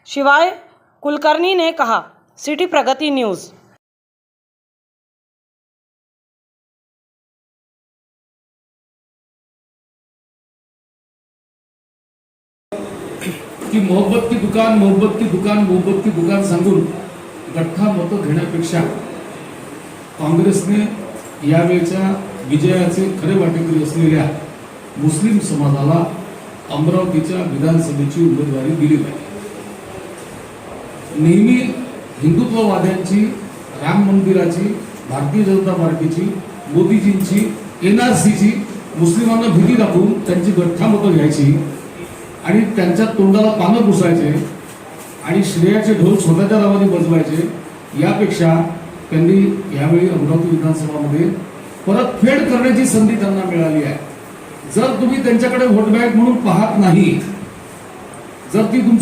शिवाय कुलकर्णी ने कहा। सिटी प्रगति न्यूज़। की मोहब्बत की दुकान, मोहब्बत की दुकान, मोहब्बत की दुकान सांगून गठ्ठा मतं घेण्यापेक्षा काँग्रेसने यावेळच्या विजयाचे खरे वाटेकरी असलेल्या मुस्लिम समाजाला अमरावतीच्या विधानसभेची उमेदवारी दिली पाहिजे। नेहमी हिंदुत्ववाद्यांची, राम मंदिराची, भारतीय जनता पार्टीची, मोदीजींची, एनआरसीची मुस्लिमांना भीती दाखवून त्यांची गठ्ठा मतं घ्यायची आणि त्यांच्या तोंडाला पानं पुसायचे आणि श्रेयाचे ढोल स्वतःच्या नावाने बजवायचे। यापेक्षा त्यांनी यावेळी अमरावती विधानसभामध्ये परतफेड करण्याची संधी त्यांना मिळाली आहे। जर तुम्ही त्यांच्याकडे व्होट बँक म्हणून पाहत नाही, जर ती तुमची